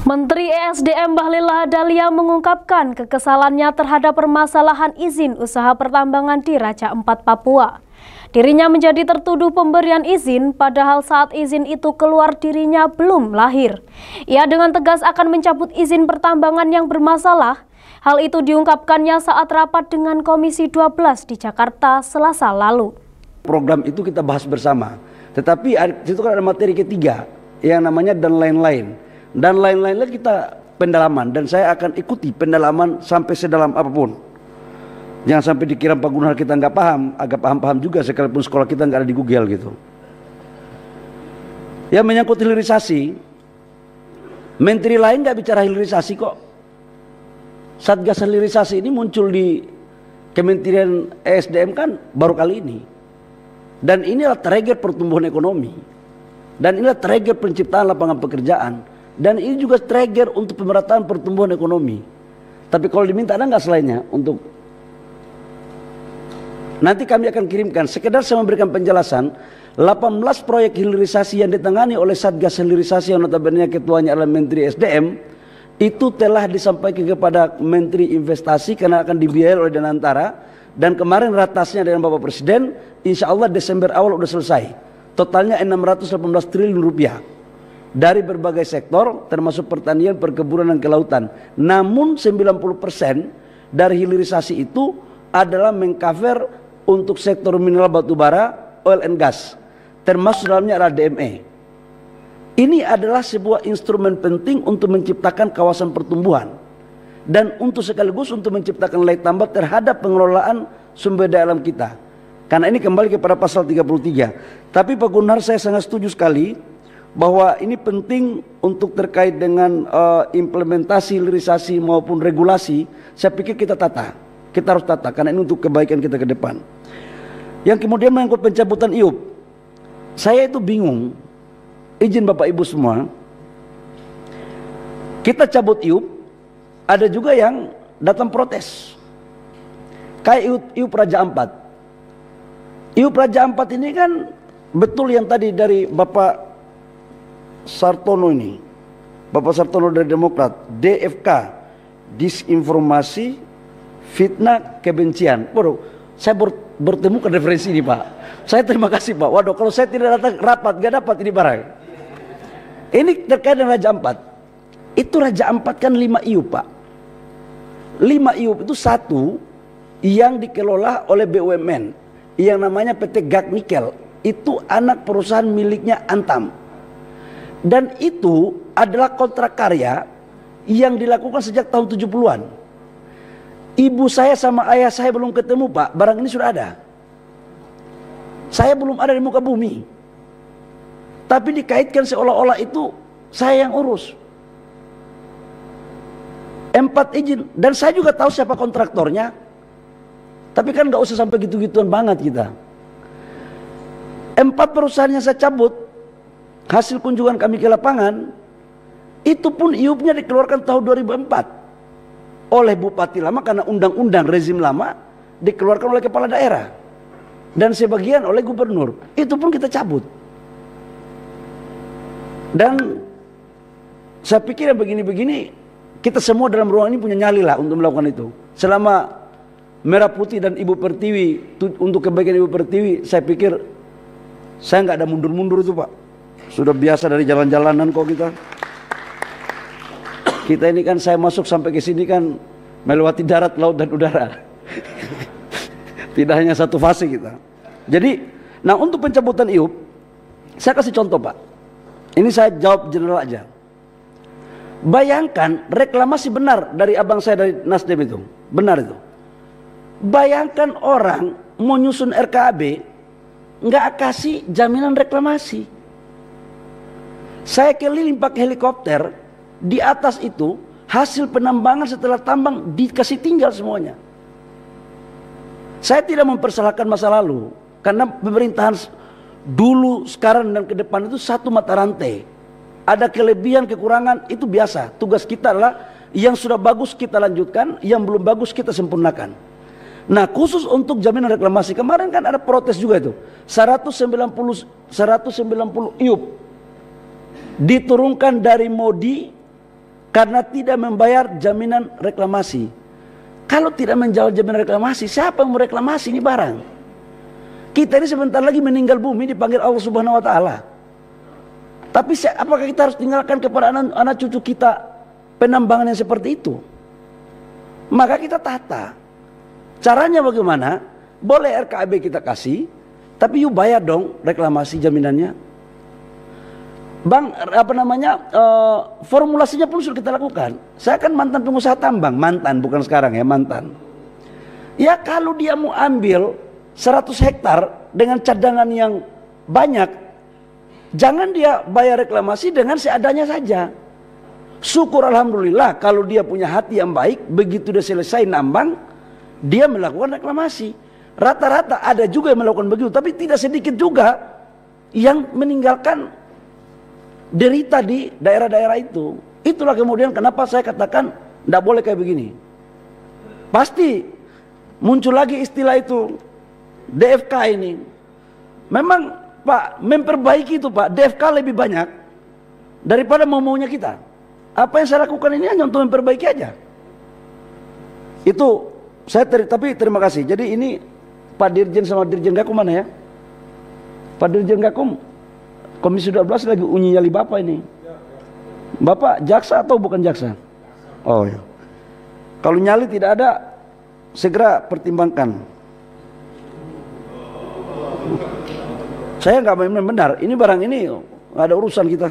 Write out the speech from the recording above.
Menteri ESDM Bahlil Lahadalia mengungkapkan kekesalannya terhadap permasalahan izin usaha pertambangan di Raja Ampat, Papua. Dirinya menjadi tertuduh pemberian izin, padahal saat izin itu keluar dirinya belum lahir. Ia dengan tegas akan mencabut izin pertambangan yang bermasalah. Hal itu diungkapkannya saat rapat dengan Komisi 12 di Jakarta Selasa lalu. Program itu kita bahas bersama, tetapi itu kan ada materi ketiga yang namanya dan lain-lain. Dan lain-lainnya kita pendalaman, dan saya akan ikuti pendalaman sampai sedalam apapun. Jangan sampai dikira Pak Gunhar kita nggak paham, agak paham-paham juga sekalipun sekolah kita nggak ada di Google gitu. Ya, menyangkut hilirisasi, menteri lain nggak bicara hilirisasi kok. Satgas hilirisasi ini muncul di Kementerian ESDM kan baru kali ini. Dan inilah trigger pertumbuhan ekonomi. Dan inilah trigger penciptaan lapangan pekerjaan. Dan ini juga trigger untuk pemerataan pertumbuhan ekonomi. Tapi kalau diminta ada nggak selainnya untuk nanti kami akan kirimkan. Sekedar saya memberikan penjelasan, 18 proyek hilirisasi yang ditangani oleh Satgas Hilirisasi yang notabene ketuanya adalah Menteri SDM, itu telah disampaikan kepada Menteri Investasi karena akan dibiayai oleh Danantara. Dan kemarin ratasnya dengan Bapak Presiden, insya Allah Desember awal sudah selesai. Totalnya 618 triliun rupiah. Dari berbagai sektor termasuk pertanian, perkebunan dan kelautan. Namun 90% dari hilirisasi itu adalah mengcover untuk sektor mineral batubara, oil and gas. Termasuk dalamnya adalah DME. Ini adalah sebuah instrumen penting untuk menciptakan kawasan pertumbuhan. Dan untuk sekaligus untuk menciptakan nilai tambah terhadap pengelolaan sumber daya alam kita. Karena ini kembali kepada pasal 33. Tapi Pak Gunhar, saya sangat setuju sekali bahwa ini penting untuk terkait dengan implementasi hilirisasi maupun regulasi. Saya pikir kita harus tata karena ini untuk kebaikan kita ke depan. Yang kemudian menyangkut pencabutan IUP, saya itu bingung. Izin Bapak Ibu semua, kita cabut IUP, ada juga yang datang protes. Kayak IUP Raja Ampat. IUP Raja Ampat ini kan betul yang tadi dari Bapak Sartono ini, Bapak Sartono dari Demokrat, DFK, disinformasi, fitnah, kebencian. Waduh, saya bertemu ke referensi ini Pak. Saya terima kasih Pak. Waduh, kalau saya tidak datang rapat, gak dapat ini barang. Ini terkait dengan Raja Ampat. Itu Raja Ampat kan 5 IUP Pak. 5 IUP itu satu yang dikelola oleh BUMN, yang namanya PT Gag Nikel. Itu anak perusahaan miliknya Antam. Dan itu adalah kontrak karya yang dilakukan sejak tahun 70-an. Ibu saya sama ayah saya belum ketemu Pak, barang ini sudah ada. Saya belum ada di muka bumi. Tapi dikaitkan seolah-olah itu saya yang urus. 4 izin, dan saya juga tahu siapa kontraktornya. Tapi kan gak usah sampai gitu-gituan banget kita. 4 perusahaan yang saya cabut, hasil kunjungan kami ke lapangan, itu pun IUP-nya dikeluarkan tahun 2004 oleh Bupati lama karena undang-undang rezim lama dikeluarkan oleh kepala daerah dan sebagian oleh gubernur. Itu pun kita cabut. Dan saya pikir yang begini-begini kita semua dalam ruang ini punya nyali lah untuk melakukan itu. Selama Merah Putih dan Ibu Pertiwi, untuk kebaikan Ibu Pertiwi, saya pikir saya nggak ada mundur-mundur itu Pak. Sudah biasa dari jalan-jalanan kok kita. Kita ini kan saya masuk sampai ke sini kan melewati darat, laut dan udara. Tidak hanya satu fase kita. Jadi, nah untuk pencabutan IUP, saya kasih contoh Pak. Ini saya jawab general aja. Bayangkan reklamasi benar dari abang saya dari Nasdem itu. Benar itu. Bayangkan orang mau nyusun RKAB nggak kasih jaminan reklamasi. Saya keliling pakai helikopter, di atas itu hasil penambangan setelah tambang dikasih tinggal semuanya. Saya tidak mempersalahkan masa lalu, karena pemerintahan dulu, sekarang dan ke depan itu satu mata rantai. Ada kelebihan, kekurangan, itu biasa. Tugas kita adalah yang sudah bagus kita lanjutkan, yang belum bagus kita sempurnakan. Nah khusus untuk jaminan reklamasi, kemarin kan ada protes juga itu. 190 IUP diturunkan dari MODI karena tidak membayar jaminan reklamasi. Kalau tidak menjawab jaminan reklamasi, siapa yang mau reklamasi ini barang? Kita ini sebentar lagi meninggal bumi, dipanggil Allah Subhanahu wa Ta'ala. Tapi apakah kita harus tinggalkan kepada anak cucu kita penambangan yang seperti itu? Maka kita tata. Caranya bagaimana? Boleh RKAB kita kasih, tapi yuk bayar dong reklamasi jaminannya. Bang, formulasinya pun sudah kita lakukan. Saya kan mantan pengusaha tambang, mantan bukan sekarang ya, mantan. Ya kalau dia mau ambil 100 hektar dengan cadangan yang banyak, jangan dia bayar reklamasi dengan seadanya saja. Syukur alhamdulillah kalau dia punya hati yang baik, begitu dia selesai nambang, dia melakukan reklamasi. Rata-rata ada juga yang melakukan begitu, tapi tidak sedikit juga yang meninggalkan derita di daerah-daerah itu. Itulah kemudian kenapa saya katakan tidak boleh kayak begini. Pasti muncul lagi istilah itu, DFK ini. Memang Pak, memperbaiki itu Pak, DFK lebih banyak daripada maunya kita. Apa yang saya lakukan ini hanya untuk memperbaiki aja. Itu saya tapi terima kasih. Jadi ini Pak Dirjen sama Dirjen Gakum mana ya? Pak Dirjen Gakum, Komisi 12 lagi uji nyali Bapak ini. Bapak jaksa atau bukan jaksa? Oh ya. Kalau nyali tidak ada, segera pertimbangkan. Saya nggak main-main, benar. Ini barang ini nggak ada urusan kita.